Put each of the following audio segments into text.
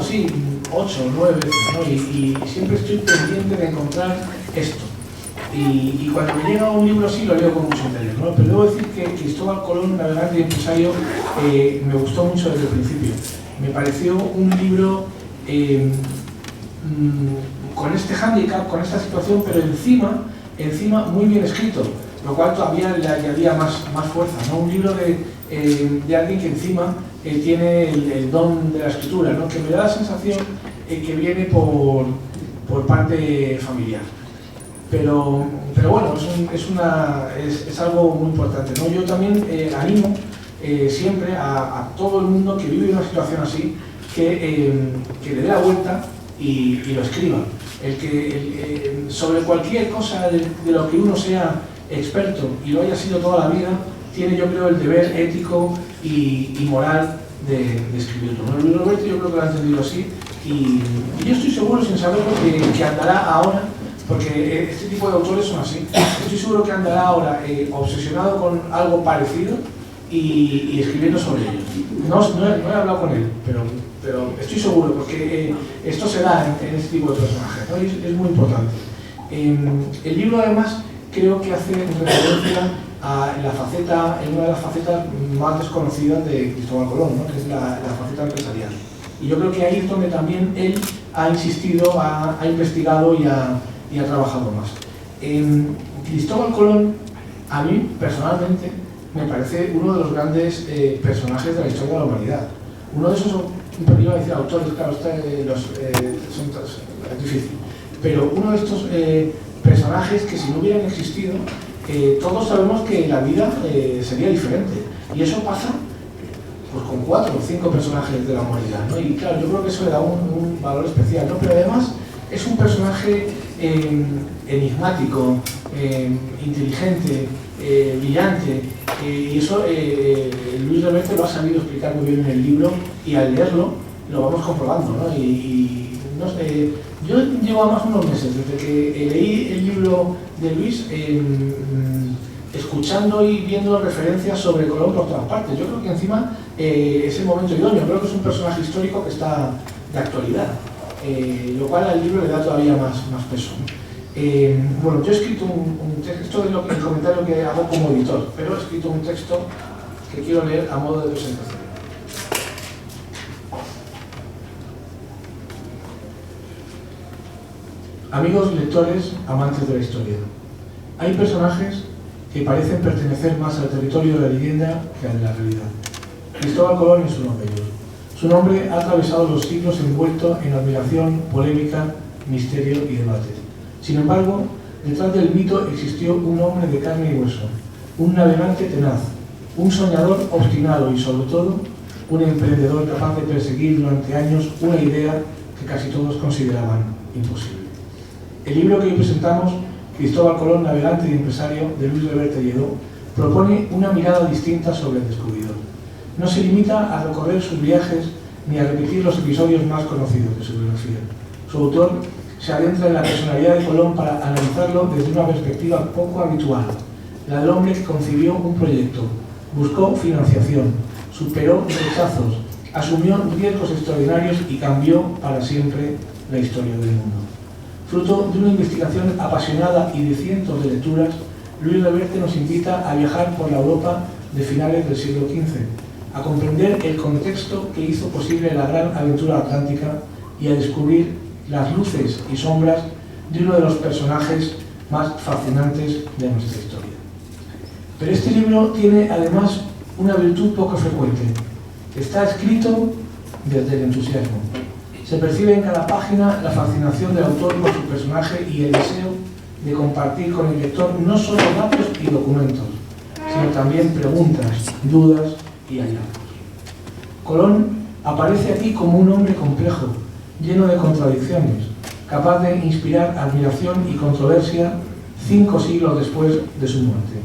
sí, 8 o 9 veces, ¿no? Y siempre estoy pendiente de encontrar esto. Y cuando me llega un libro así lo leo con mucho interés, ¿no? Pero debo decir que Cristóbal Colón, navegante y empresario, me gustó mucho desde el principio. Me pareció un libro con este hándicap, con esta situación, pero encima muy bien escrito, lo cual todavía le añadía más fuerza, ¿no? Un libro de alguien que encima tiene el don de la escritura, ¿no? Que me da la sensación que viene por parte familiar. Pero bueno, es algo muy importante, ¿no? Yo también animo siempre a todo el mundo que vive una situación así que le dé la vuelta y lo escriba. Sobre cualquier cosa de lo que uno sea experto y lo haya sido toda la vida, tiene, yo creo, el deber ético y moral de escribirlo, ¿no? Luis Roberto yo creo que lo ha entendido así y yo estoy seguro, sin saberlo, que andará ahora, porque este tipo de autores son así, estoy seguro que andará ahora obsesionado con algo parecido y escribiendo sobre ello. No he hablado con él, pero estoy seguro, porque esto se da en este tipo de personajes, ¿no? Y es muy importante. El libro, además, creo que hace referencia a una de las facetas más desconocidas de Cristóbal Colón, ¿no? Que es la faceta empresarial. Y yo creo que ahí es donde también él ha insistido, ha investigado y ha trabajado más. Cristóbal Colón, a mí personalmente, me parece uno de los grandes personajes de la historia de la humanidad. Uno de esos, iba a decir autores, claro, es difícil, pero uno de estos personajes que si no hubieran existido, todos sabemos que la vida sería diferente. Y eso pasa pues, con 4 o 5 personajes de la humanidad, ¿no? Y claro, yo creo que eso le da un valor especial, ¿no? Pero además es un personaje enigmático, inteligente, brillante, y eso Luis Roberto lo ha sabido explicar muy bien en el libro, y al leerlo lo vamos comprobando, ¿no? No sé, yo llevo más unos meses desde que leí el libro de Luis, escuchando y viendo referencias sobre Colón por todas partes. Yo creo que encima es el momento idóneo, creo que es un personaje histórico que está de actualidad, lo cual al libro le da todavía más peso. Bueno, yo he escrito un texto, esto es el comentario que hago como editor, pero he escrito un texto que quiero leer a modo de presentación. Amigos lectores, amantes de la historia, hay personajes que parecen pertenecer más al territorio de la leyenda que al de la realidad. Cristóbal Colón es uno de ellos. Su nombre ha atravesado los siglos envuelto en admiración, polémica, misterio y debate. Sin embargo, detrás del mito existió un hombre de carne y hueso, un navegante tenaz, un soñador obstinado y, sobre todo, un emprendedor capaz de perseguir durante años una idea que casi todos consideraban imposible. El libro que hoy presentamos, Cristóbal Colón, navegante y empresario, de Luis Roberto Lledó, propone una mirada distinta sobre el descubridor. No se limita a recorrer sus viajes ni a repetir los episodios más conocidos de su biografía. Su autor se adentra en la personalidad de Colón para analizarlo desde una perspectiva poco habitual, la del hombre que concibió un proyecto, buscó financiación, superó rechazos, asumió riesgos extraordinarios y cambió para siempre la historia del mundo. Fruto de una investigación apasionada y de cientos de lecturas, Luis Roberto nos invita a viajar por la Europa de finales del siglo XV, a comprender el contexto que hizo posible la gran aventura atlántica y a descubrir las luces y sombras de uno de los personajes más fascinantes de nuestra historia. Pero este libro tiene además una virtud poco frecuente. Está escrito desde el entusiasmo. Se percibe en cada página la fascinación del autor por su personaje y el deseo de compartir con el lector no solo datos y documentos, sino también preguntas, dudas y hallazgos. Colón aparece aquí como un hombre complejo, lleno de contradicciones, capaz de inspirar admiración y controversia 5 siglos después de su muerte.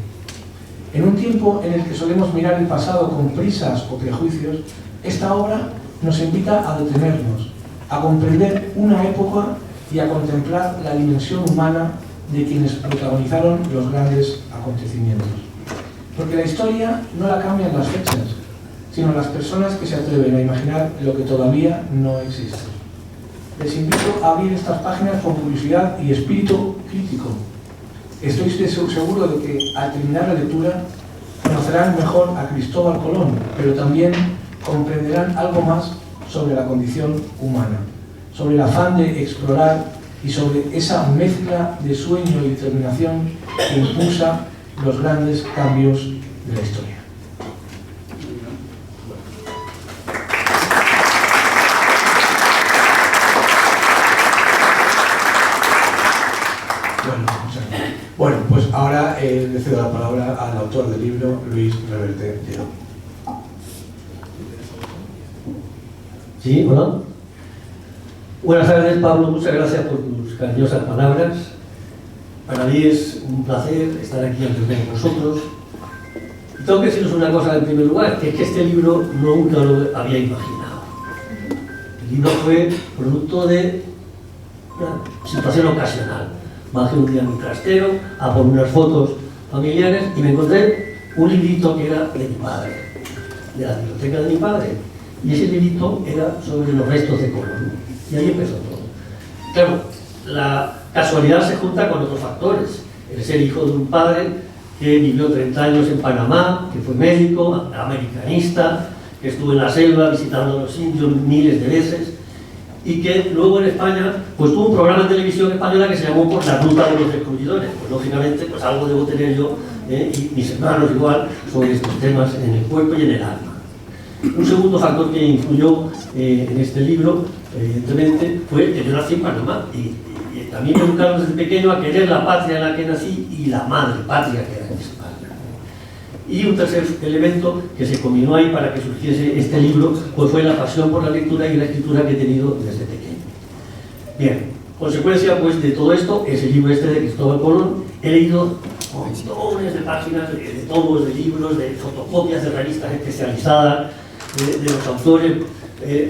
En un tiempo en el que solemos mirar el pasado con prisas o prejuicios, esta obra nos invita a detenernos, a comprender una época y a contemplar la dimensión humana de quienes protagonizaron los grandes acontecimientos. Porque la historia no la cambian las fechas, sino las personas que se atreven a imaginar lo que todavía no existe. Les invito a abrir estas páginas con curiosidad y espíritu crítico. Estoy seguro de que al terminar la lectura conocerán mejor a Cristóbal Colón, pero también comprenderán algo más sobre la condición humana, sobre el afán de explorar y sobre esa mezcla de sueño y determinación que impulsa los grandes cambios de la historia. Bueno, pues ahora le cedo la palabra al autor del libro, Luis Reverte Lledó. Sí, hola. Buenas tardes, Pablo, muchas gracias por tus cariñosas palabras. Para mí es un placer estar aquí ante vosotros. Y tengo que deciros una cosa en primer lugar, que es que este libro nunca lo había imaginado. El libro fue producto de una situación ocasional. Bajé un día a mi trastero a por unas fotos familiares y me encontré un librito que era de mi padre, de la biblioteca de mi padre. Y ese librito era sobre los restos de Colón. Y ahí empezó todo. Claro, la casualidad se junta con otros factores. El ser hijo de un padre que vivió 30 años en Panamá, que fue médico, americanista, que estuvo en la selva visitando a los indios miles de veces, y que luego en España pues tuvo un programa de televisión española que se llamó por la ruta de los descubridores. Pues lógicamente pues algo debo tener yo y mis hermanos igual sobre estos temas en el cuerpo y en el alma. Un segundo factor que influyó en este libro, evidentemente, fue que yo nací en Panamá y también me educaron desde pequeño a querer la patria en la que nací y la madre patria que era en España. Y un tercer elemento que se combinó ahí para que surgiese este libro pues fue la pasión por la lectura y la escritura que he tenido desde pequeño. Bien, consecuencia pues de todo esto es el libro este de Cristóbal Colón. He leído montones de páginas, de tomos, de libros, de fotocopias de revistas especializadas, de los autores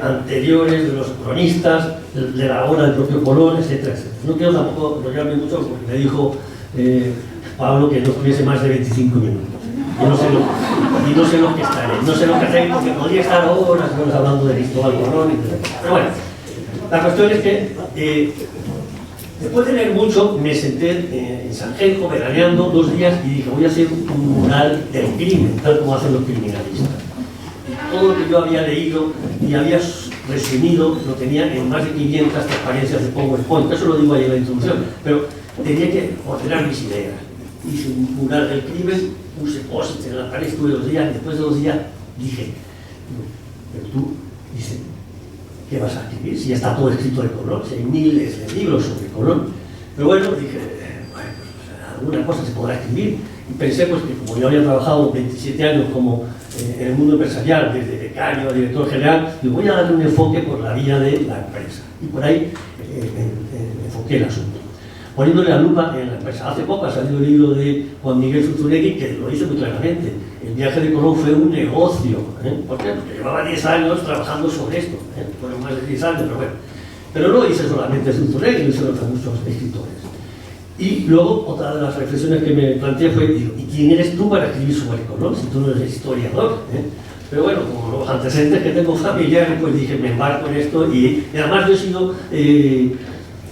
anteriores, de los cronistas, de la obra del propio Colón, etcétera, etcétera. No quiero tampoco enrollarme mucho porque me dijo Pablo que no tuviese más de 25 minutos. Y no sé lo que estaré, no sé lo que haré, porque podría estar horas hablando de Cristóbal Colón. Pero bueno, la cuestión es que después de leer mucho, me senté en Sanjenjo veraneando 2 días y dije, voy a hacer un mural del crimen, tal como hacen los criminalistas. Y todo lo que yo había leído y había resumido lo tenía en más de 500 transparencias de PowerPoint, eso lo digo ahí en la introducción, pero tenía que ordenar mis ideas. Hice un mural del crimen, puse post-its en la pared, estuve 2 días, y después de 2 días dije, pero tú, dice, ¿qué vas a escribir? Si ya está todo escrito de Colón, si hay miles de libros sobre Colón. Pero bueno, dije, bueno, pues, alguna cosa se podrá escribir. Y pensé pues que como yo había trabajado 27 años como en el mundo empresarial, desde becario a director general, digo, voy a darle un enfoque por la vía de la empresa. Y por ahí enfoqué el asunto. Poniéndole la lupa en la empresa. Hace poco ha salido el libro de Juan Miguel Zuzuregui que lo dice muy claramente. El viaje de Colón fue un negocio. ¿Por qué? Porque llevaba 10 años trabajando sobre esto. Fueron más de 10 años, pero bueno. Pero no lo dice solamente Zuzuregui, lo dicen otros muchos escritores. Y luego, otra de las reflexiones que me planteé fue, digo, ¿y quién eres tú para escribir sobre Colón si tú no eres historiador? Pero bueno, como los antecedentes que tengo familiares, pues dije, me embarco en esto. Y además yo he sido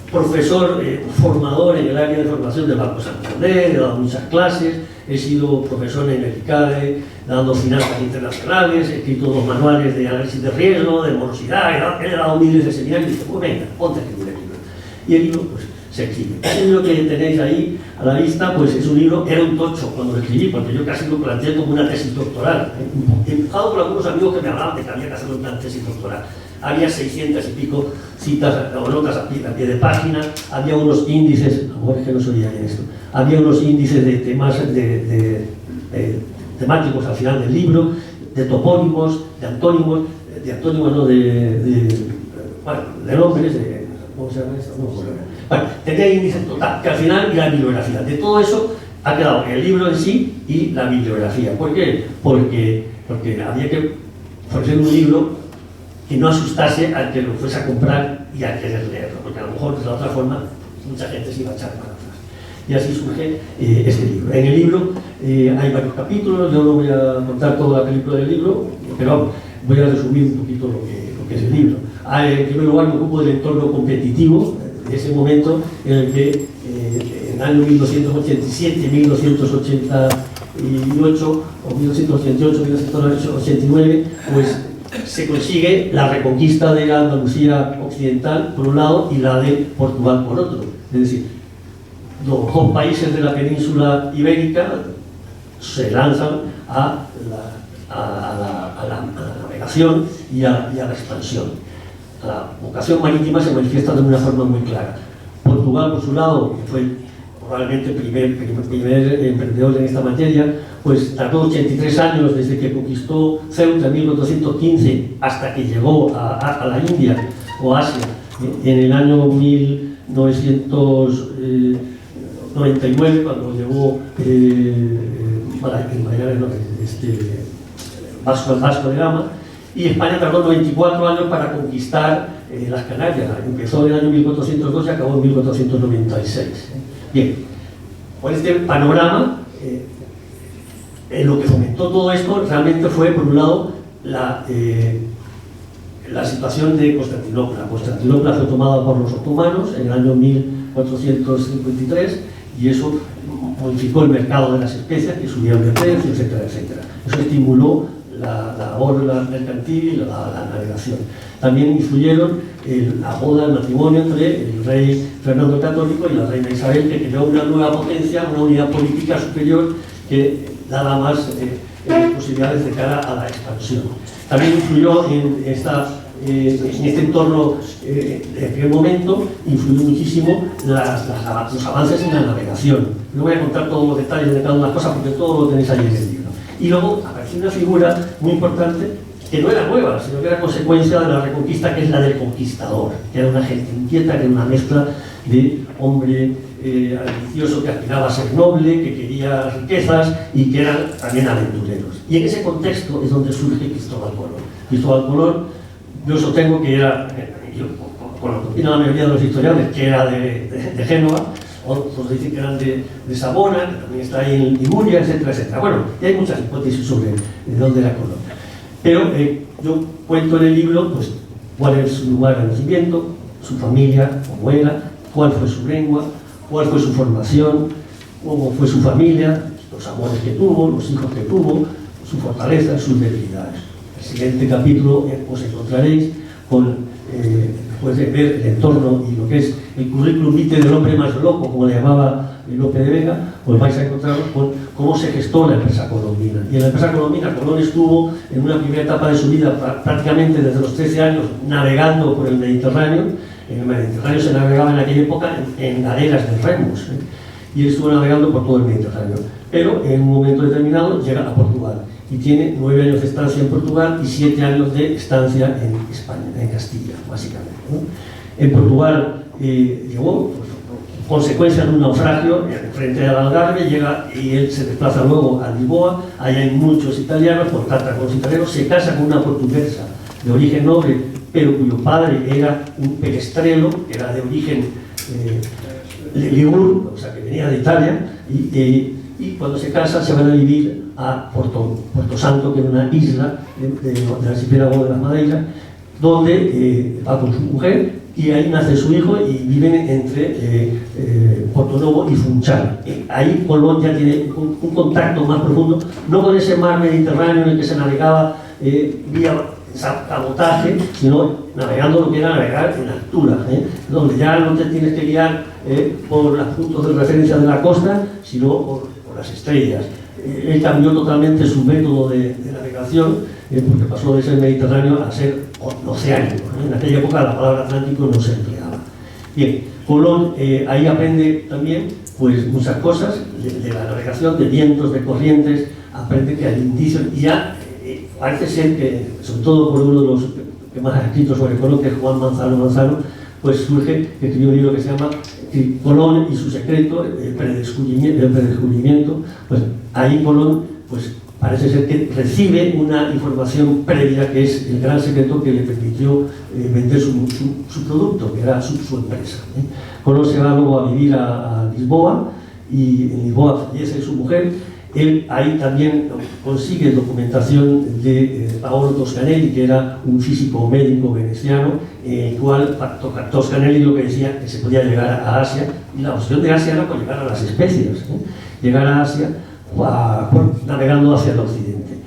profesor, formador en el área de formación del Banco Santander, he dado muchas clases, he sido profesor en el ICADE, dando finanzas internacionales, he escrito 2 manuales de análisis de riesgo, de morosidad, he dado miles de seminarios y dije, pues venga, ponte a escribir el libro. Y el libro, pues, se escribe. Este libro que tenéis ahí a la vista, pues es un libro, era un tocho cuando lo escribí, porque yo casi lo planteé como una tesis doctoral, empujado por algunos amigos que me hablaban de que había que hacer una tesis doctoral. Había 600 y pico citas o notas a pie de página, había unos índices, a lo mejor es que no se oía bien esto, había unos índices de temas temáticos al final del libro, de topónimos, de antónimos, no, bueno, de nombres, ¿cómo se llama esto? No, bueno, tenía índices total, que al final y la bibliografía. De todo eso ha quedado el libro en sí y la bibliografía. ¿Por qué? Porque había que ofrecer un libro que no asustase al que lo fuese a comprar y a querer leerlo, porque a lo mejor de la otra forma mucha gente se iba a echar para atrás. Y así surge este libro. En el libro hay varios capítulos, yo no voy a contar toda la película del libro, pero voy a resumir un poquito lo que es el libro. En primer lugar, me ocupo del entorno competitivo, de ese momento en el que en el año 1987, 1988 o 1988, 1989, pues se consigue la reconquista de la Andalucía occidental por un lado y la de Portugal por otro. Es decir, los dos países de la península ibérica se lanzan a la navegación y a la expansión. La vocación marítima se manifiesta de una forma muy clara. Portugal, por su lado, que fue probablemente el primer emprendedor en esta materia, pues tardó 83 años desde que conquistó Ceuta en 1415 hasta que llegó a la India o Asia en el año 1999, cuando llegó Vasco de Gama, y España tardó 94 años para conquistar las Canarias. Empezó en el año 1402 y acabó en 1496. Bien, con este panorama, lo que fomentó todo esto realmente fue, por un lado, la situación de Constantinopla. Constantinopla fue tomada por los otomanos en el año 1453 y eso modificó el mercado de las especias, que subieron de precio, etcétera, etcétera. Eso estimuló la labor mercantil y la navegación. También influyeron la boda, el matrimonio entre el rey Fernando el Católico y la reina Isabel, que creó una nueva potencia, una unidad política superior que daba más posibilidades de cara a la expansión. También influyó en este entorno, en aquel momento, influyó muchísimo los avances en la navegación. No voy a contar todos los detalles de cada una de las cosas porque todo lo tenéis ahí en el libro. Y luego apareció una figura muy importante que no era nueva, sino que era consecuencia de la reconquista, que es la del conquistador, que era una gente inquieta, que era una mezcla de hombre ambicioso que aspiraba a ser noble, que quería riquezas y que eran también aventureros. Y en ese contexto es donde surge Cristóbal Colón. Cristóbal Colón, yo sostengo que era, con lo que opinan la mayoría de los historiadores, que era de Génova, otros dicen que eran de Savona, que también está ahí en Liguria, etcétera, etcétera. Bueno, y hay muchas hipótesis sobre de dónde era Colón. Pero yo cuento en el libro pues, cuál es su lugar de nacimiento, su familia, cómo era, cuál fue su lengua, cuál fue su formación, cómo fue su familia, los amores que tuvo, los hijos que tuvo, su fortaleza, sus debilidades. En el siguiente capítulo os encontraréis con, después de ver el entorno y lo que es el currículum vitae del hombre más loco, como le llamaba Lope de Vega, pues vais a encontrar con cómo se gestó la empresa colombina. Y en la empresa colombina, Colón estuvo en una primera etapa de su vida prácticamente desde los 13 años navegando por el Mediterráneo. En el Mediterráneo se navegaba en aquella época en galeras de remos, y él estuvo navegando por todo el Mediterráneo. Pero en un momento determinado llega a Portugal y tiene 9 años de estancia en Portugal y 7 años de estancia en España, en Castilla, básicamente, ¿no? En Portugal llegó, pues, consecuencia de un naufragio frente al Algarve, llega y él se desplaza luego a Lisboa. Allá hay muchos italianos, por trata con los italianos, se casa con una portuguesa de origen noble, pero cuyo padre era un perestrelo, que era de origen ligur, o sea que venía de Italia, y cuando se casan se van a vivir a Porto Santo, que era una isla del archipiélago de las Madeiras, donde va con su mujer, y ahí nace su hijo y viven entre Porto-Novo y Funchal. Ahí Colón ya tiene un contacto más profundo, no con ese mar Mediterráneo en el que se navegaba vía cabotaje, sino navegando lo que era navegar en altura, donde ya no te tienes que guiar por los puntos de referencia de la costa, sino por las estrellas. Él cambió totalmente su método de navegación, porque pasó de ser mediterráneo a ser oceánico. En aquella época la palabra Atlántico no se empleaba. Bien, Colón ahí aprende también pues, muchas cosas de la navegación, de vientos, de corrientes, aprende que hay indicios, y ya parece ser que, sobre todo por uno de los que más ha escrito sobre Colón, que es Juan Manzano, pues surge, que escribió un libro que se llama Colón y su secreto, el predescubrimiento. Pues ahí Colón pues, parece ser que recibe una información previa, que es el gran secreto que le permitió vender su producto, que era su empresa. Colón se va luego a vivir a Lisboa, y en Lisboa fallece su mujer, él ahí también consigue documentación de Paolo Toscanelli, que era un físico médico veneciano, el cual Toscanelli lo que decía que se podía llegar a Asia, y la opción de Asia era por llegar a las especias, llegar a Asia navegando hacia el occidente.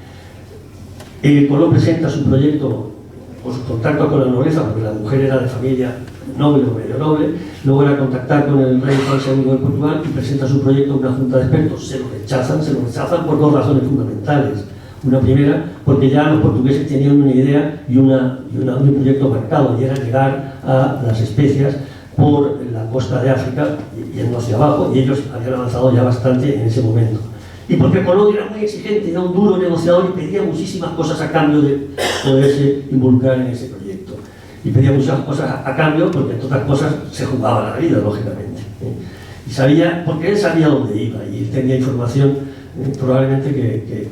Colón presenta su proyecto por su contacto con la nobleza, porque la mujer era de familia noble o medio noble, logra contactar con el rey Juan II de Portugal y presenta su proyecto a una junta de expertos. Se lo rechazan por dos razones fundamentales. Una primera, porque ya los portugueses tenían una idea y un proyecto marcado, y era llegar a las especias por la costa de África yendo hacia abajo, y ellos habían avanzado ya bastante en ese momento. Y porque Colón era muy exigente, era un duro negociador y pedía muchísimas cosas a cambio de poderse involucrar en ese proyecto. Y pedía muchas cosas a cambio porque en otras cosas se jugaba la vida, lógicamente. Y sabía, porque él sabía dónde iba y él tenía información probablemente que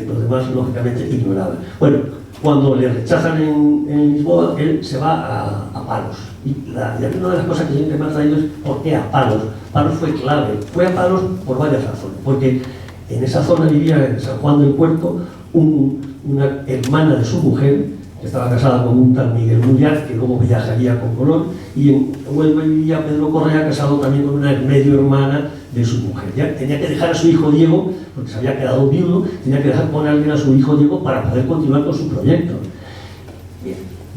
los demás, lógicamente, ignoraban. Bueno, cuando le rechazan en Lisboa, él se va a Palos. Y una de las cosas que siempre me ha traído es ¿por qué a Palos? Palos fue clave. Fue a Palos por varias razones. Porque en esa zona vivía, en San Juan del Puerto, una hermana de su mujer, que estaba casada con un tal Miguel Muñoz, que luego viajaría con Colón, y en Huelva vivía Pedro Correa, casado también con una medio hermana de su mujer. Ya tenía que dejar a su hijo Diego, porque se había quedado viudo, tenía que dejar con alguien a su hijo Diego para poder continuar con su proyecto.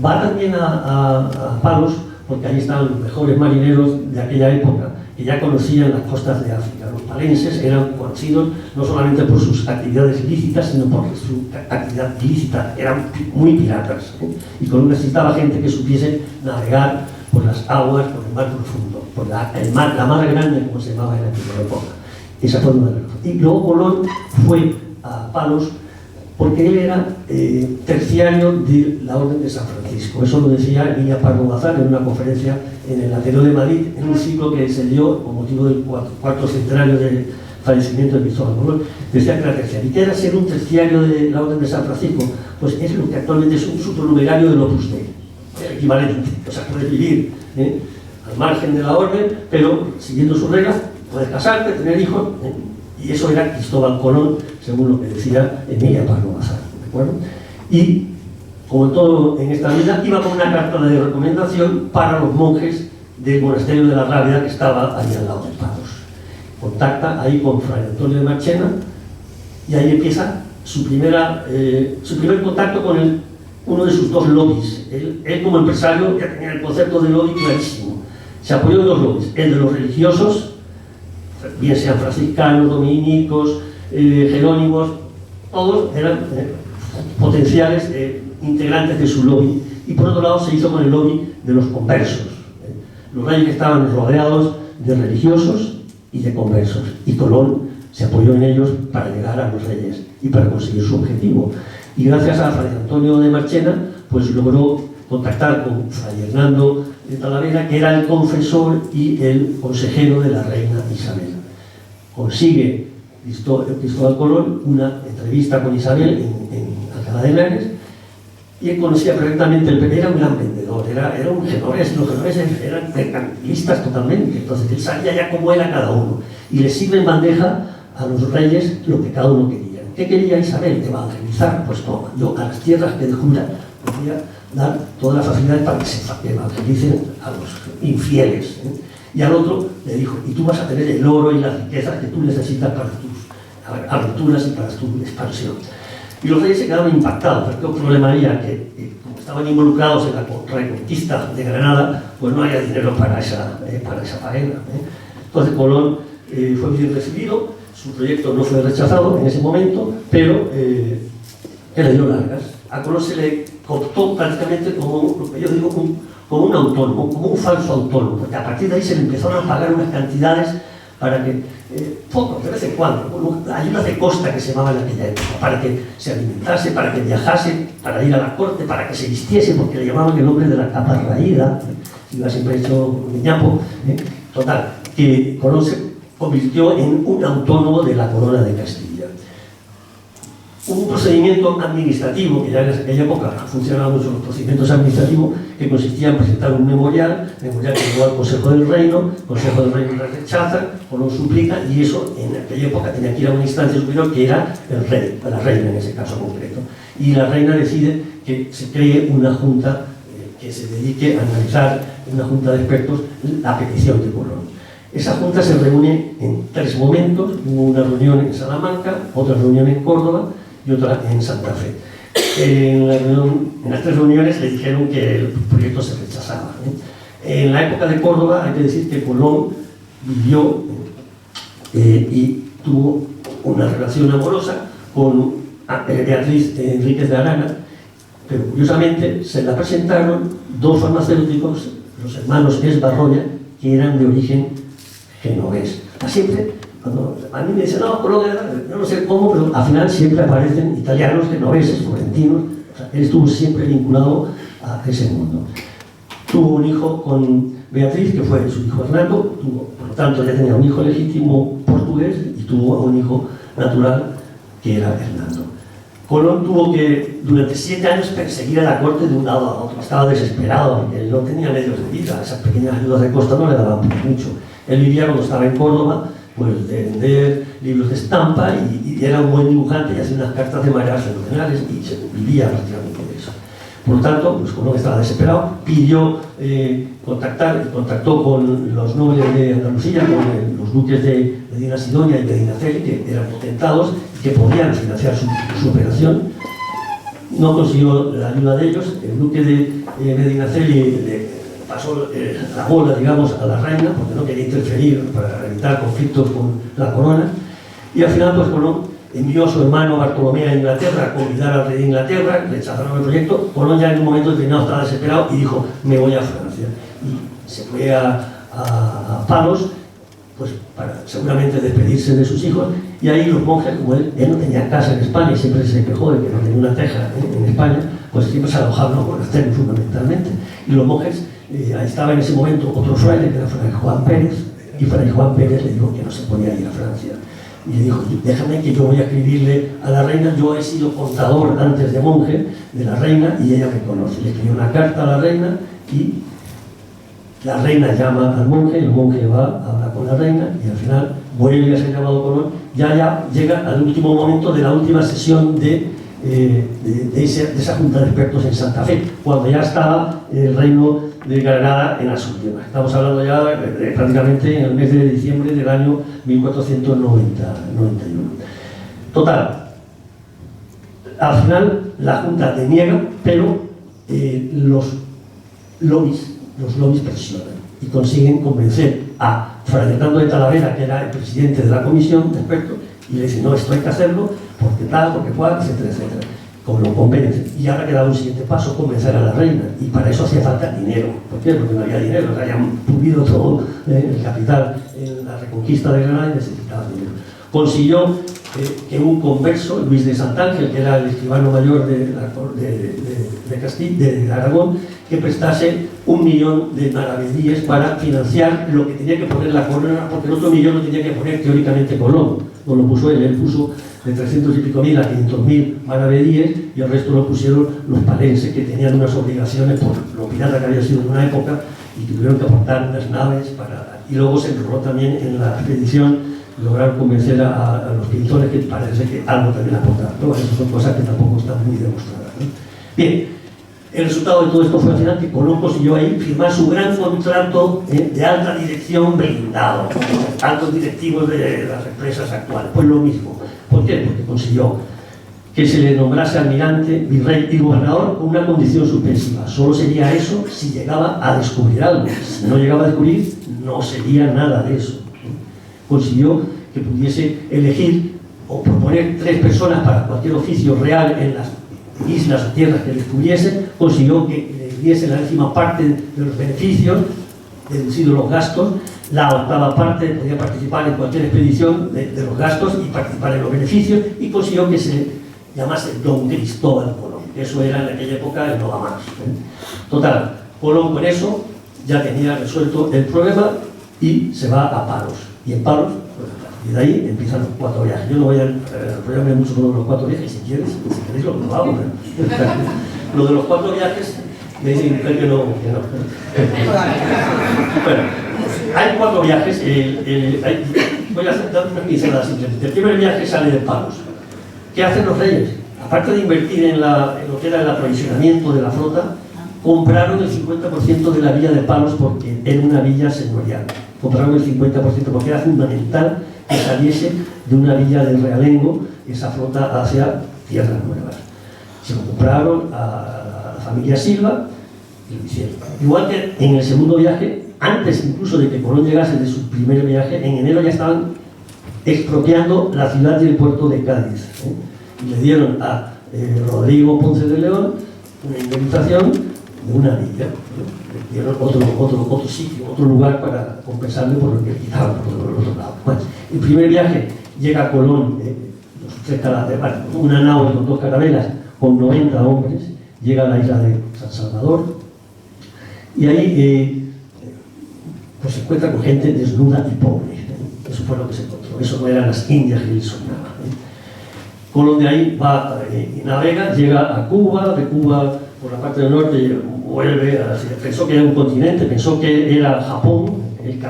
Va también a Palos, porque ahí estaban los mejores marineros de aquella época, que ya conocían las costas de África. Los palenses eran conocidos no solamente por sus actividades ilícitas, sino por su actividad ilícita, eran muy piratas. Y Colón necesitaba gente que supiese navegar por las aguas, por el mar profundo, por la mar grande, como se llamaba en aquella época. Esa fue una de las cosas. Y luego Colón fue a Palos porque él era terciario de la Orden de San Francisco. Eso lo decía Emilia Pardo Bazán en una conferencia en el Ateneo de Madrid, en un ciclo que se dio con motivo del cuarto centenario del fallecimiento de Cristóbal Colón. Decía que era terciario. ¿Y qué era ser un terciario de la Orden de San Francisco? Pues es lo que actualmente es un supernumerario del Opus Dei, equivalente. O sea, puedes vivir al margen de la Orden, pero siguiendo sus reglas, puedes casarte, tener hijos, y eso era Cristóbal Colón, según lo que decía Emilia Pardo Bazán, ¿de acuerdo? Y, como en todo en esta vida, iba con una carta de recomendación para los monjes del monasterio de la Rábida, que estaba ahí al lado de Palos. Contacta ahí con Fray Antonio de Marchena, y ahí empieza su primer contacto con uno de sus dos lobbies. Él como empresario ya tenía el concepto de lobby clarísimo. Se apoyó en dos lobbies, el de los religiosos, bien sean franciscanos, dominicos, jerónimos, todos eran potenciales integrantes de su lobby. Y por otro lado se hizo con el lobby de los conversos. Los reyes estaban rodeados de religiosos y de conversos, y Colón se apoyó en ellos para llegar a los reyes y para conseguir su objetivo. Y gracias a Fray Antonio de Marchena, pues logró contactar con Fray Hernando de Talavera, que era el confesor y el consejero de la reina Isabel. Consigue Cristóbal Colón una entrevista con Isabel en Alcalá de Henares, y él conocía perfectamente era un gran vendedor, era un genovés, los genoveses eran mercantilistas totalmente, entonces él sabía ya cómo era cada uno, y le sirve en bandeja a los reyes lo que cada uno quería. ¿Qué quería Isabel? Evangelizar. Pues toma, yo a las tierras que de Jura podía dar todas las facilidades para que se evangelicen a los infieles. Y al otro le dijo, y tú vas a tener el oro y las riquezas que tú necesitas para tus aventuras y para tu expansión. Y los reyes se quedaron impactados, porque el problema era que como estaban involucrados en la reconquista de Granada, pues no había dinero para esa faena. Entonces Colón fue bien recibido, su proyecto no fue rechazado en ese momento, pero él le dio largas. A Colón se le cooptó prácticamente como, lo que yo digo, como un autónomo, como un falso autónomo, porque a partir de ahí se le empezaron a pagar unas cantidades para que, poco, de vez en cuando, ayudas de costa que se llamaban en aquella época, para que se alimentase, para que viajase, para ir a la corte, para que se vistiese, porque le llamaban el nombre de la capa raída, iba siempre hecho de ñapo. Total, que Colón se convirtió en un autónomo de la corona de Castilla. un procedimiento administrativo, que ya en aquella época funcionaban mucho los procedimientos administrativos, que consistía en presentar un memorial que llegó al Consejo del Reino, el Consejo del Reino la rechaza o lo suplica, y eso en aquella época tenía que ir a una instancia superior que era el rey, la reina en ese caso concreto. Y la reina decide que se cree una junta que se dedique a analizar, una junta de expertos, la petición de Colón. Esa junta se reúne en 3 momentos: hubo una reunión en Salamanca, otra reunión en Córdoba y otra en Santa Fe. En las 3 reuniones le dijeron que el proyecto se rechazaba. En la época de Córdoba hay que decir que Colón vivió y tuvo una relación amorosa con Beatriz Enríquez de Arana, pero curiosamente se la presentaron 2 farmacéuticos, los hermanos Esbarroya, que eran de origen genovés. Siempre, cuando a mí me dicen, no, Colón, yo no sé cómo, pero al final siempre aparecen italianos, genoveses, florentinos. O sea, él estuvo siempre vinculado a ese mundo. Tuvo un hijo con Beatriz, que fue su hijo Hernando, por lo tanto ya tenía un hijo legítimo portugués y tuvo un hijo natural que era Hernando. Colón tuvo que, durante 7 años, perseguir a la corte de un lado a otro. Estaba desesperado, porque él no tenía medios de vida. Esas pequeñas ayudas de costa no le daban mucho. Él vivía, cuando estaba en Córdoba, pues de vender libros de estampa, y era un buen dibujante y hacía unas cartas de mareas fenomenales, y se vivía prácticamente de eso. Por lo tanto, pues Colón estaba desesperado, pidió contactó con los nobles de Andalucía, con los duques de Medina Sidonia y Medinaceli, que eran potentados y que podían financiar su operación. No consiguió la ayuda de ellos. El duque de Medinaceli le pasó la bola, digamos, a la reina, porque no quería interferir para evitar conflictos con la corona, y al final, pues Colón envió a su hermano Bartolomé a Inglaterra a convidar al rey de Inglaterra. Rechazaron el proyecto. Colón ya en un momento determinado estaba desesperado y dijo: me voy a Francia. Y se fue a Palos, pues para seguramente despedirse de sus hijos, y ahí los monjes, como él no tenía casa en España y siempre se quejó de que no tenía una teja en España, pues siempre se alojaban en los monasterios fundamentalmente. Y los monjes, ahí estaba en ese momento otro fraile, que era Fray Juan Pérez, y Fray Juan Pérez le dijo que no se podía ir a Francia. Y le dijo: déjame que yo voy a escribirle a la reina, yo he sido contador antes de monje de la reina y ella me conoce. Le escribió una carta a la reina y la reina llama al monje, el monje va a hablar con la reina y al final vuelve a ser llamado Colón. Ya llega al último momento de la última sesión de esa junta de expertos en Santa Fe, cuando ya estaba el reino de Granada en las últimas. Estamos hablando ya prácticamente en el mes de diciembre del año 1491. Total, al final la junta deniega, pero los lobbies presionan y consiguen convencer a Fray Hernando de Talavera, que era el presidente de la comisión de expertos, y le dicen: no, esto hay que hacerlo porque tal, porque cual, etcétera, etcétera. Como lo convencen. Y ahora quedaba un siguiente paso: convencer a la reina, y para eso hacía falta dinero. ¿Por qué? Porque no había dinero, o sea, habían pulido todo el capital en la reconquista de Granada y necesitaba dinero. Consiguió que un converso, Luis de Santángel, que era el escribano mayor de Castilla, de Aragón, que prestase 1 millón de maravedíes para financiar lo que tenía que poner la corona, porque el otro millón lo tenía que poner teóricamente Colón. No lo puso él puso de 300 y pico mil a 500.000 maravedíes, y el resto lo pusieron los palenses, que tenían unas obligaciones por lo pirata que había sido en una época, y tuvieron que aportar unas naves y luego se enroló también en la expedición. Lograron convencer a los pintores, que parece que algo también aportaron. Pero bueno, esas son cosas que tampoco están muy demostradas, ¿no? Bien, el resultado de todo esto fue al final que Colón consiguió ahí firmar su gran contrato de alta dirección blindado, altos directivos de las empresas actuales. Pues lo mismo. ¿Por qué? Porque consiguió que se le nombrase almirante, virrey y gobernador con una condición suspensiva. Solo sería eso si llegaba a descubrir algo. Si no llegaba a descubrir, no sería nada de eso. Consiguió que pudiese elegir o proponer 3 personas para cualquier oficio real en las islas o tierras que descubriesen. Consiguió que le diese la 10ª parte de los beneficios, deducidos los gastos. La 8ª parte podía participar en cualquier expedición de los gastos y participar en los beneficios, y consiguió que se llamase Don Cristóbal Colón. Eso era en aquella época el no va más. Total, Colón con eso ya tenía resuelto el problema y se va a Palos. Y en Palos, pues, Y de ahí empiezan los 4 viajes. Yo no voy a enrollarme mucho con los 4 viajes, si queréis lo hago. Lo de los 4 viajes, me dice mi mujer que no. Bueno, hay 4 viajes. Voy a dar unas pinceladas simplemente. El primer viaje sale de Palos. ¿Qué hacen los reyes? Aparte de invertir en lo que era el aprovisionamiento de la flota, compraron el 50% de la villa de Palos porque era una villa señorial. Compraron el 50% porque era fundamental que saliese de una villa del realengo esa flota hacia tierras nuevas. Se lo compraron a la familia Silva y lo hicieron. Igual que en el segundo viaje, antes incluso de que Colón llegase de su primer viaje, en enero ya estaban expropiando la ciudad y el puerto de Cádiz. Y le dieron a Rodrigo Ponce de León una indemnización de una villa. Le dieron otro sitio, otro lugar para compensarle por lo que quitaban por el otro lado. Bueno, el primer viaje llega a Colón, una nave con 2 carabelas, con 90 hombres, llega a la isla de San Salvador, y ahí pues se encuentra con gente desnuda y pobre. Eso fue lo que se encontró. Eso no eran las Indias que él soñaba. Colón de ahí va y navega, llega a Cuba, de Cuba por la parte del norte vuelve, pensó que era un continente, pensó que era Japón, el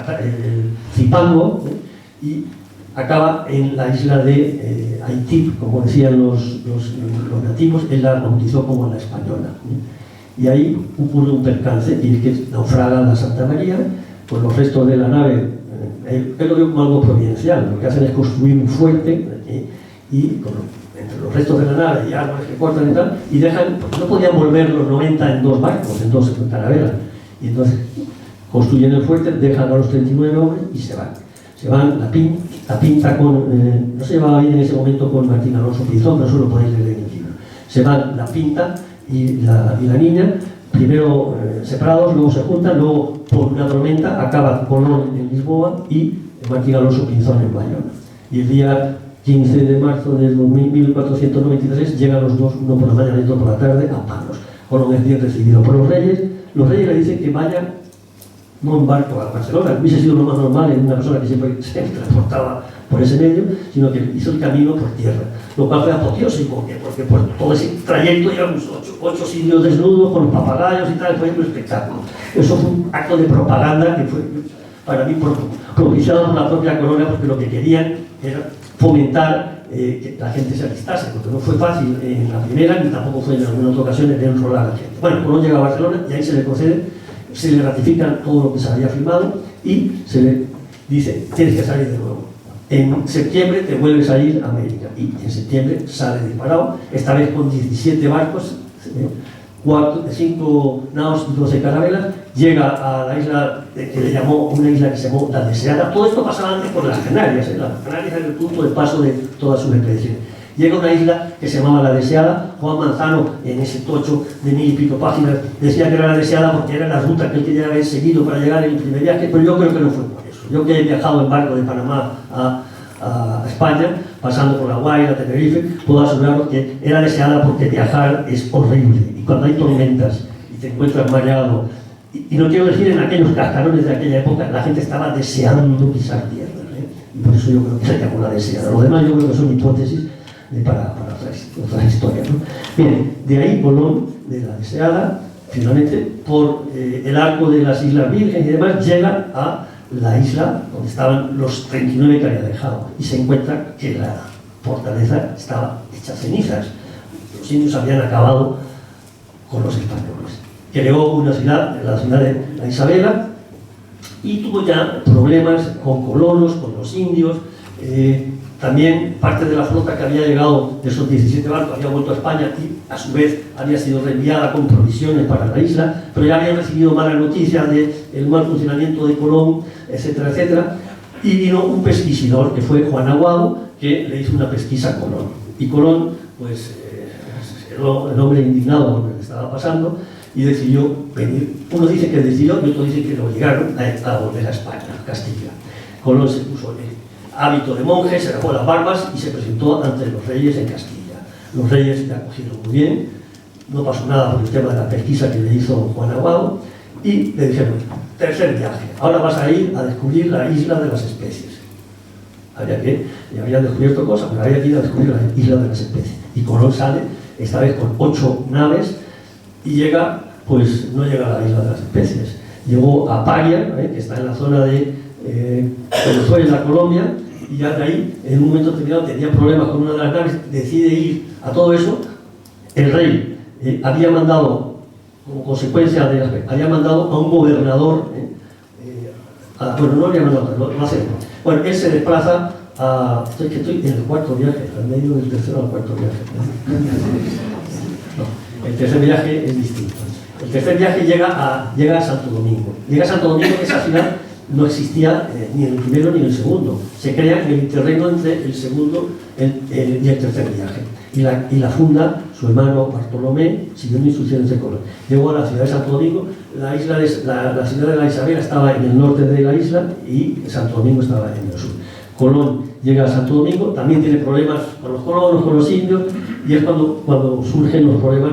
Zipango, y acaba en la isla de Haití, como decían los nativos. Él la bautizó como la Española. Y ahí ocurre un percance, y es que naufraga la Santa María, pues los restos de la nave, él lo vio como algo providencial. Lo que hacen es construir un fuerte y entre los restos de la nave y árboles que cortan y tal, y dejan, porque no podían volver los 90 en 2 barcos, en 2 carabelas, y entonces construyen el fuerte, dejan a los 39 hombres y se van. Se van, la pinta con, no se llevaba bien en ese momento con Martín Alonso Pinzón, pero eso lo podéis leer en el libro. Se van la pinta y la niña, primero separados, luego se juntan, luego por una tormenta acaba Colón en Lisboa y Martín Alonso Pinzón en Bayona. Y el día 15 de marzo de 1493 llegan los dos, uno por la mañana y otro por la tarde, a Palos. Colón es bien recibido por los reyes. Los reyes le dicen que vaya no en barco a Barcelona, hubiese sido lo más normal en una persona que siempre se transportaba por ese medio, sino que hizo el camino por tierra, lo cual fue apoteósico, porque por todo ese trayecto íbamos 8 sitios desnudos con los papagayos y tal, fue un espectáculo. Eso fue un acto de propaganda que fue para mí propiciado por la propia corona, porque lo que querían era fomentar que la gente se alistase, porque no fue fácil en la primera, ni tampoco fue en alguna otra ocasión de enrolar a la gente. Bueno, Colón llega a Barcelona y ahí se le concede, se le ratifica todo lo que se había firmado y se le dice, tienes que salir de nuevo. En septiembre te vuelves a ir a América, y en septiembre sale disparado, esta vez con 17 barcos, 5 naos y 12 carabelas, llega a la isla que le llamó, una isla que se llamó La Deseada. Todo esto pasaba antes por las Canarias, las Canarias era el punto de paso de todas sus expediciones. Llega a una isla que se llamaba La Deseada. Juan Manzano, en ese tocho de 1000 y pico páginas, decía que era La Deseada porque era la ruta que él quería haber seguido para llegar en el primer viaje, pero yo creo que no fue por eso. Yo que he viajado en barco de Panamá a España, pasando por La Guaira, Tenerife, puedo aseguraros que era deseada porque viajar es horrible. Y cuando hay tormentas y te encuentras mareado, y no quiero decir en aquellos cascarones de aquella época, la gente estaba deseando pisar tierra, y por eso yo creo que se llamó La Deseada. Lo demás yo creo que son hipótesis para otras historias, ¿no? Bien, de ahí Colón, de La Deseada, finalmente, por el arco de las Islas Vírgenes y demás, llega a la isla donde estaban los 39 que había dejado, y se encuentra que la fortaleza estaba hecha cenizas. Los indios habían acabado con los españoles. Creó una ciudad, la ciudad de la Isabela, y tuvo ya problemas con colonos, con los indios. También parte de la flota que había llegado de esos 17 barcos había vuelto a España y a su vez había sido reenviada con provisiones para la isla, pero ya habían recibido malas noticias del mal funcionamiento de Colón, etcétera, etcétera. Y vino un pesquisidor que fue Juan Aguado, que le hizo una pesquisa a Colón. Y Colón, pues, el hombre indignado por lo que le estaba pasando, y decidió venir. Uno dice que decidió y otro dice que lo obligaron a volver a España, a Castilla. Colón se puso hábito de monje, se dejó las barbas y se presentó ante los reyes en Castilla. Los reyes le acogieron muy bien, no pasó nada por el tema de la pesquisa que le hizo Juan Aguado, y le dijeron, tercer viaje, ahora vas a ir a descubrir la isla de las especies. habían descubierto cosas, pero había que ir a descubrir la isla de las especies. Y Colón sale, esta vez con 8 naves, y llega, pues no llega a la isla de las especies. Llegó a Paria, que está en la zona de Venezuela, Colombia, y ya de ahí, en un momento determinado, tenía problemas con una de las naves, decide ir a todo eso. El rey había mandado, como consecuencia había mandado a un gobernador, bueno, no había mandado, lo hace. Bueno, él se desplaza a, estoy en el 4.º viaje, al medio del 3.º al 4.º viaje. No, el 3.er viaje es distinto. El 3.er viaje llega a Santo Domingo. Llega a Santo Domingo, que esa ciudad no existía ni en el primero ni en el segundo. Se crea en el interregno entre el segundo y el 3.er viaje. Y la funda su hermano Bartolomé, siguiendo instrucciones de Colón. Llegó a la ciudad de Santo Domingo. La ciudad de la Isabela estaba en el norte de la isla y Santo Domingo estaba en el sur. Colón llega a Santo Domingo, también tiene problemas con los colonos, con los indios, y es cuando surgen los problemas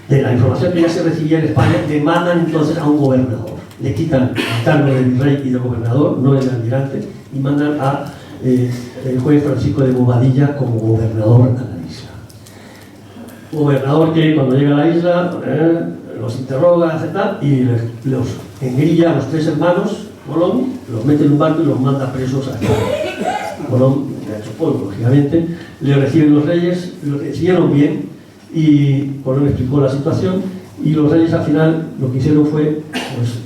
de la información que ya se recibía en España. Demandan entonces a un gobernador, le quitan el cargo de virrey y de gobernador, no el almirante, y mandan a el juez Francisco de Bobadilla como gobernador a la isla. Gobernador que cuando llega a la isla los interroga, etc., y los engrilla a los 3 hermanos Colón, los mete en un barco y los manda presos a Colón. Le ha hecho polvo, lógicamente. Le reciben los reyes, lo recibieron bien, y Colón explicó la situación, y los reyes al final lo que hicieron fue, pues,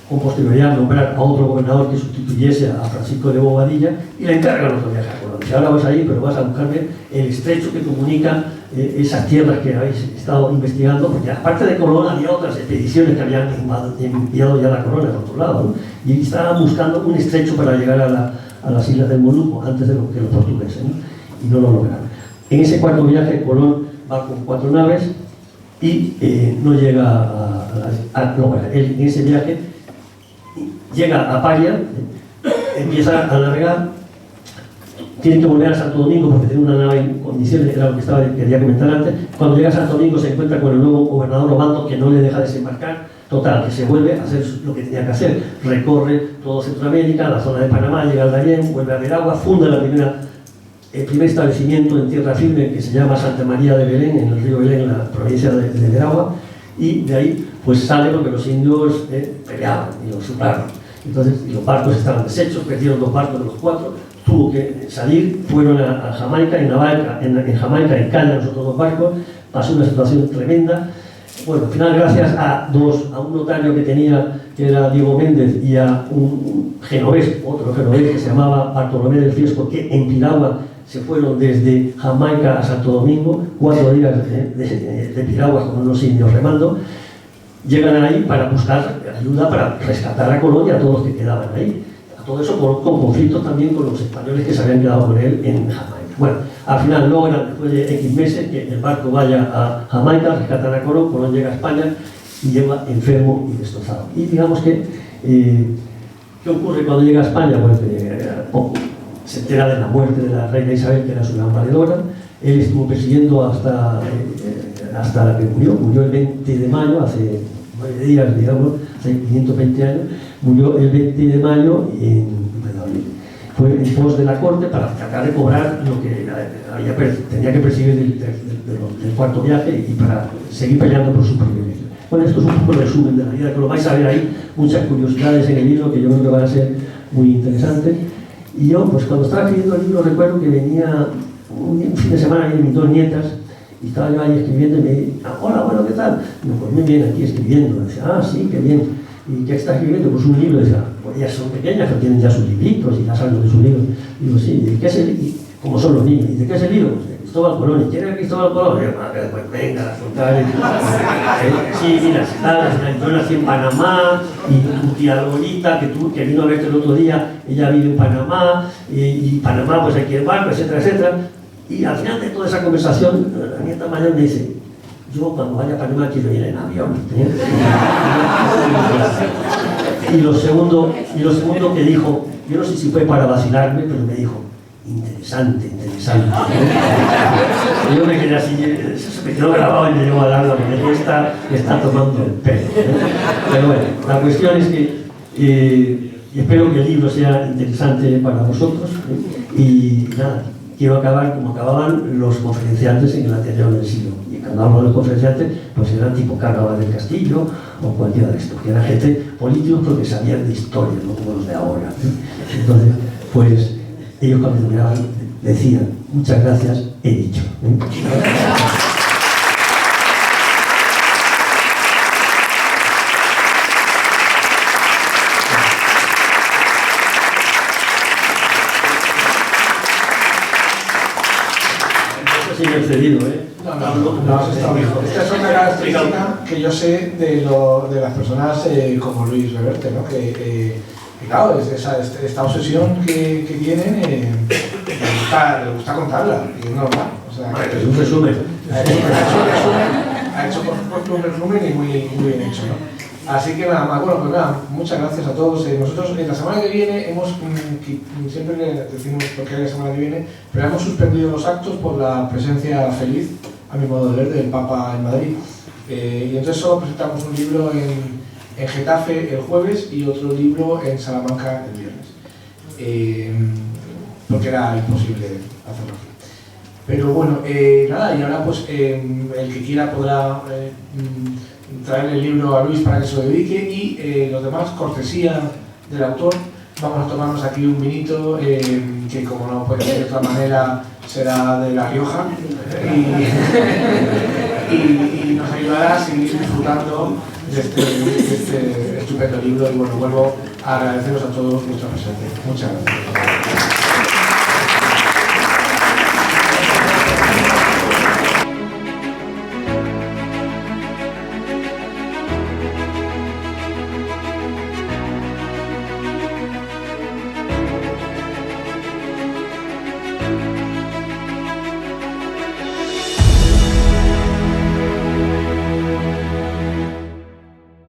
con posterioridad, nombrar a otro gobernador que sustituyese a Francisco de Bobadilla, y le encargan otro viaje a Colón. Si ahora vas ahí, pero vas a buscarme el estrecho que comunica esas tierras que habéis estado investigando, porque aparte de Colón había otras expediciones que habían enviado ya la corona al otro lado, ¿no? Y estaban buscando un estrecho para llegar a las islas del Moluco antes de que los portugueses, ¿no? Y no lo lograron. En ese 4.º viaje, Colón va con 4 naves y no llega en ese viaje llega a Paria, empieza a navegar, tiene que volver a Santo Domingo porque tiene una nave en condiciones, era lo que quería comentar antes. Cuando llega a Santo Domingo se encuentra con el nuevo gobernador Obando, que no le deja desembarcar. Total, que se vuelve a hacer lo que tenía que hacer, recorre todo Centroamérica, la zona de Panamá, llega al Darién, vuelve a Veragua, funda el primer establecimiento en tierra firme que se llama Santa María de Belén, en el río Belén, en la provincia de Veragua, y de ahí pues sale porque los indios peleaban y los superaron. Entonces, los barcos estaban deshechos, perdieron 2 barcos de los 4, tuvo que salir, fueron a Jamaica, en Jamaica encañan los otros 2 barcos, pasó una situación tremenda. Bueno, al final, gracias a un notario que tenía, que era Diego Méndez, y a un genovés, otro genovés que se llamaba Bartolomé del Fiesco, que en Piragua se fueron desde Jamaica a Santo Domingo, 4 días de Piragua con unos indios remando. Llegan ahí para buscar ayuda para rescatar a Colón y a todos los que quedaban ahí. A todo eso con conflictos también con los españoles que se habían quedado con él en Jamaica. Bueno, al final logran, después de X meses, que el barco vaya a Jamaica, rescatan a Colón, Colón llega a España y llega enfermo y destrozado. Y digamos que, ¿qué ocurre cuando llega a España? Pues se entera de la muerte de la reina Isabel, que era su gran valedora. Él estuvo persiguiendo hasta que murió el 20 de mayo, hace 9 días, digamos, hace 520 años, murió el 20 de mayo fue en pos de la corte para tratar de cobrar lo que tenía que perseguir del 4.º viaje y para seguir peleando por sus privilegios. Bueno, esto es un poco el resumen de la vida, que lo vais a ver ahí, muchas curiosidades en el libro que yo creo que van a ser muy interesantes. Y yo, pues cuando estaba escribiendo el libro, recuerdo que venía un fin de semana, vienen mis 2 nietas, y estaba yo ahí escribiendo y me dije, hola, bueno, ¿qué tal? Y yo, pues muy bien, aquí escribiendo. Y decía, sí, qué bien. ¿Y qué está escribiendo? Pues un libro. Y decía, pues ellas son pequeñas, pero tienen ya sus libritos y ya saben de sus libros. Y digo, sí, ¿y de qué es el libro? Como son los niños, ¿y de qué es el libro? Pues de Cristóbal Colón. ¿Y quién era Cristóbal Colón? Y yo, pues venga, contar. Sí, mira, yo nací en Panamá, y tu tía Lolita, que vino a verte el otro día, ella vive en Panamá, y Panamá, pues aquí el barco, etcétera, etcétera. Y al final de toda esa conversación, la nieta mayor me dice, yo cuando vaya a Panamá quiero ir en avión. Y lo segundo que dijo, yo no sé si fue para vacilarme, pero me dijo, interesante. Y yo me quedé así, se me quedó grabado y me llevó al alma, porque está tomando el pelo. Pero bueno, la cuestión es que Y espero que el libro sea interesante para vosotros. Y nada, quiero acabar como acababan los conferenciantes en el anterior del siglo. Y cuando hablo de los conferenciantes, pues eran tipo Cánovas del Castillo o cualquiera de estos, que eran gente políticos porque sabían de historia, no como los de ahora. Entonces, pues ellos cuando terminaban decían, muchas gracias, he dicho. Sí, me he excedido, ¿eh? No, has estado bien. Esta es una característica que yo sé de las personas como Luis Reverte, ¿no? Que claro, esta obsesión que tienen, le gusta contarla, y es normal. O sea, Es un resumen. Ha hecho por supuesto un resumen y muy bien hecho, ¿no? Así que nada más, bueno, pues nada, muchas gracias a todos. Nosotros la semana que viene siempre decimos por qué la semana que viene, pero hemos suspendido los actos por la presencia feliz, a mi modo de ver, del Papa en Madrid. Y entonces solo presentamos un libro en Getafe el jueves y otro libro en Salamanca el viernes, porque era imposible hacerlo aquí. Pero bueno, nada, y ahora pues el que quiera podrá traer el libro a Luis para que se lo dedique, y los demás, cortesía del autor, vamos a tomarnos aquí un vinito que, como no puede ser de otra manera, será de La Rioja, y nos ayudará a seguir disfrutando de este estupendo libro. Y bueno, vuelvo a agradeceros a todos vuestra presencia. Muchas gracias.